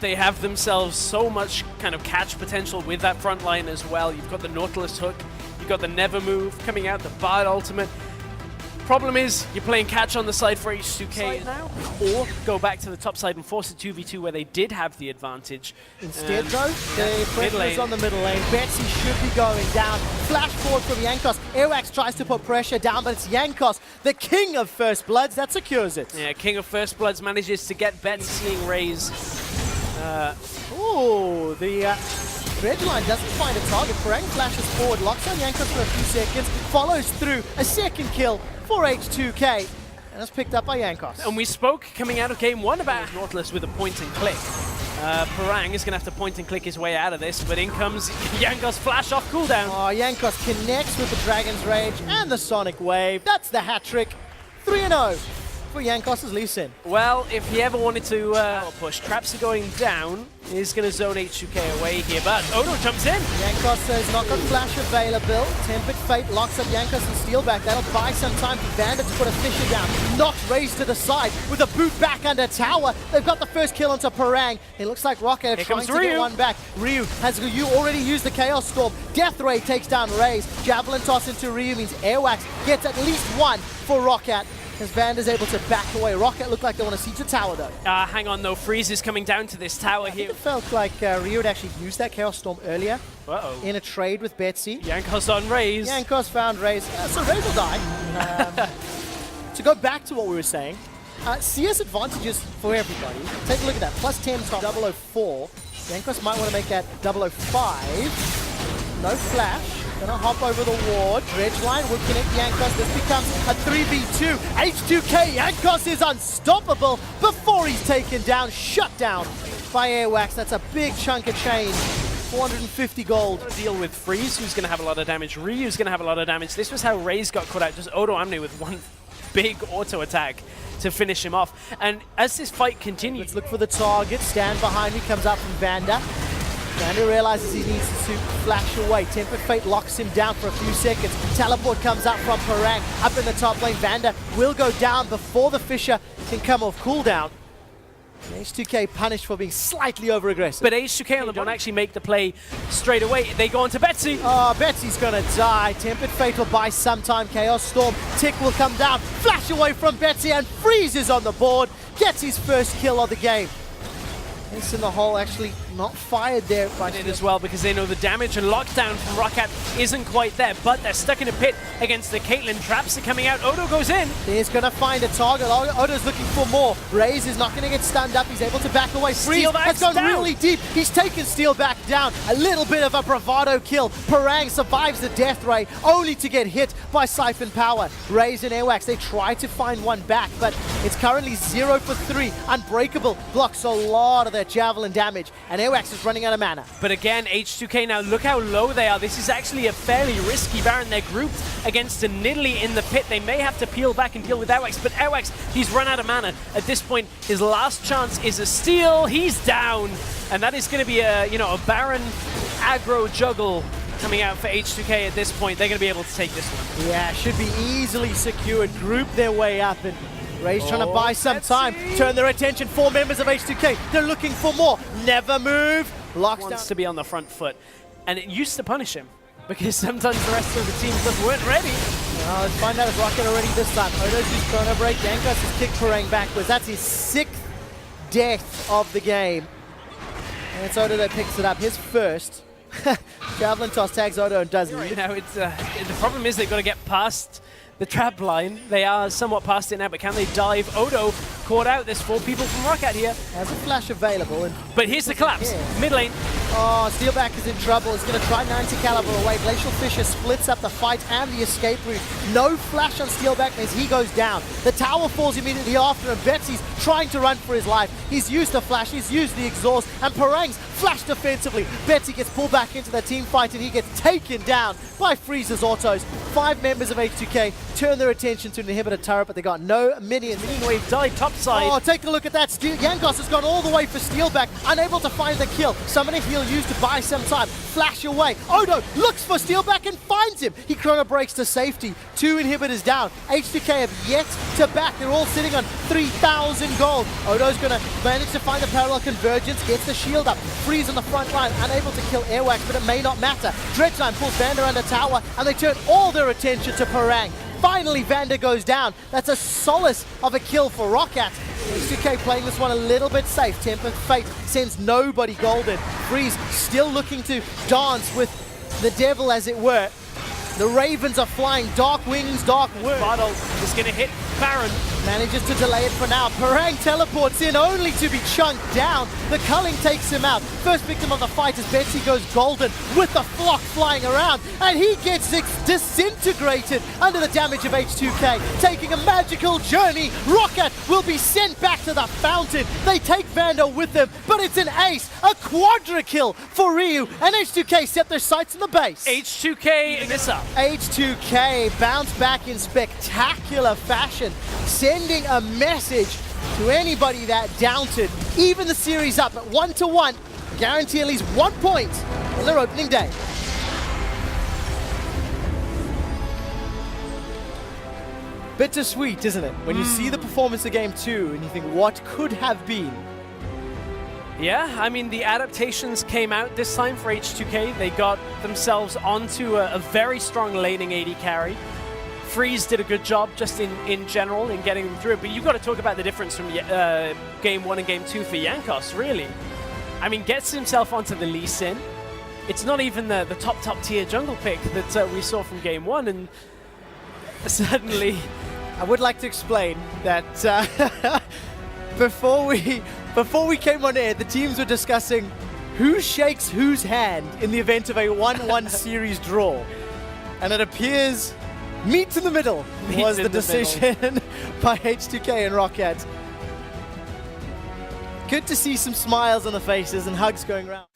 they have themselves so much kind of catch potential with that front line as well. You've got the Nautilus hook, you've got the Never Move coming out, the Bard ultimate. Problem is, you're playing catch on the side for H2K now, or go back to the top side and force a 2v2 where they did have the advantage. Instead though, the pressure is on the middle lane. Betsy should be going down. Flash forward from Jankos. Airwax tries to put pressure down, but it's Jankos, the king of First Bloods, that secures it. Yeah, King of First Bloods manages to get Betsy seeing Raze. Ooh, the red line doesn't find a target. Parang flashes forward, locks on Jankos for a few seconds, follows through a second kill for H2K, and it's picked up by Jankos. And we spoke coming out of game one about Nautilus with a point and click. Parang is going to have to point and click his way out of this, but in comes Jankos flash off cooldown. Oh, Jankos connects with the Dragon's Rage and the Sonic Wave. That's the hat trick. 3-0 for Jankos' Lee Sin. Well, if he ever wanted to push, traps are going down. He's going to zone H2K away here, but Odo jumps in. Jankos says not got flash available. Tempered Fate locks up Jankos and Steelback. That'll buy some time for Vander to put a Fisher down. Knocks Raze to the side with a boot back under tower. They've got the first kill onto Parang. It looks like Rocket are trying to get one back. Ryu has already used the Chaos Storm. Death Ray takes down Raze. Javelin toss into Ryu means Airwax gets at least one for Rocket, as Vander's able to back away. Rocket look like they want to siege the tower though. Hang on though, Freeze is coming down to this tower here. It felt like Ryu had actually used that Chaos Storm earlier in a trade with Betsy. Jankos on Raze. Jankos found Raze, so Raze will die. To go back to what we were saying, CS advantages for everybody. Take a look at that, plus 10 top 004. Jankos might want to make that 005. No flash. Gonna hop over the ward. Dredge line will connect Jankos. This becomes a 3v2. H2K, Jankos is unstoppable before he's taken down. Shut down by Airwax. That's a big chunk of change. 450 gold. Deal with Freeze, who's gonna have a lot of damage. Ryu's gonna have a lot of damage. This was how Raze got caught out. Just Odo Amne with one big auto attack to finish him off. And as this fight continues, let's look for the target. Stand behind me comes up from Vander. Vander realizes he needs to flash away. Tempered Fate locks him down for a few seconds. Teleport comes up from Parang. Up in the top lane, Vander will go down before the Fisher can come off cooldown. And H2K punished for being slightly over-aggressive. But H2K on the don't actually make the play straight away. They go on to Betsy. Oh, Betsy's gonna die. Tempered Fate will buy some time. Chaos Storm. Tick will come down. Flash away from Betsy and Freeze is on the board. Gets his first kill of the game. Ace in the hole actually not fired there by it as well, because they know the damage and lockdown from Rocket isn't quite there, but they're stuck in a pit against the Caitlyn. Traps are coming out. Odo goes in. He's going to find a target. Odo's looking for more. Raze is not going to get stunned up. He's able to back away. Freeze has gone really deep. He's taken Steelback down. A little bit of a bravado kill. Parang survives the death ray, only to get hit by Siphon Power. Raze and Airwax, they try to find one back, but it's currently 0 for 3. Unbreakable blocks a lot of their javelin damage, and Airwax is running out of mana. But again, H2K now, look how low they are. This is actually a fairly risky Baron. They're grouped against a Nidalee in the pit. They may have to peel back and deal with Airwax, but Airwax, he's run out of mana. At this point, his last chance is a steal. He's down, and that is going to be a, a Baron aggro juggle coming out for H2K at this point. They're going to be able to take this one. Yeah, should be easily secured. Group their way up, and Raze trying to buy some time. Turn their attention. 4 members of H2K. They're looking for more. Never move. Locks down. Wants to be on the front foot, and it used to punish him because sometimes the rest of the team just weren't ready. Well, let's find out if Rocket are ready this time. Odo's used Chrono Break. Jankos has kicked Parang backwards. That's his 6th death of the game. And it's Odo that picks it up. His first. Javelin toss tags Odo and does it. Now it's the problem is they've got to get past the trap line. They are somewhat past it now, but can they dive? Odo caught out. There's 4 people from Rocket here. Has a flash available. But here's the collapse. Mid lane. Oh, Steelback is in trouble. He's going to try 90 caliber away. Glacial Fisher splits up the fight and the escape route. No flash on Steelback as he goes down. The tower falls immediately after, and Betsy's trying to run for his life. He's used the flash, he's used the exhaust, and Parang's Flash defensively. Betsy gets pulled back into the team fight and he gets taken down by Freeze's autos. 5 members of H2K turn their attention to an inhibitor turret, but they got no minions. Minion wave died topside. Oh, take a look at that. Jankos has gone all the way for Steelback, unable to find the kill. Summoning heal used to buy some time. Flash away. Odo looks for Steelback and finds him. He chrono breaks to safety. 2 inhibitors down. H2K have yet to back. They're all sitting on 3,000 gold. Odo's going to manage to find the parallel convergence, gets the shield up. Freeze on the front line, unable to kill Airwax, but it may not matter. Dredgeline pulls Vander under tower, and they turn all their attention to Parang. Finally, Vander goes down. That's a solace of a kill for Roccat. H2K playing this one a little bit safe. Tempered Fate sends nobody golden. Freeze still looking to dance with the devil, as it were. The Ravens are flying. Dark Wings, Dark Word. Bottle is going to hit Baron. Manages to delay it for now. Parang teleports in only to be chunked down. The culling takes him out. First victim of the fight as Betsy goes golden with the flock flying around. And he gets disintegrated under the damage of H2K. Taking a magical journey. Rocket will be sent back to the fountain. They take Vander with them, but it's an ace. A quadra kill for Ryu. And H2K set their sights on the base. H2K this up. H2K bounce back in spectacular fashion, sending a message to anybody that doubted. Even the series up at 1-1, guarantee at least 1 point on their opening day. Bittersweet, isn't it? When you see the performance of Game 2 and you think, what could have been? Yeah, I mean, the adaptations came out this time for H2K. They got themselves onto a very strong laning AD carry. Freeze did a good job just in general in getting them through it, but you've got to talk about the difference from Game 1 and Game 2 for Jankos, really. I mean, gets himself onto the Lee Sin. It's not even the top tier jungle pick that we saw from Game 1, and suddenly... I would like to explain that before we came on air, the teams were discussing who shakes whose hand in the event of a 1-1 series draw. And it appears meet in the middle was the decision by H2K and Roccat. Good to see some smiles on the faces and hugs going around.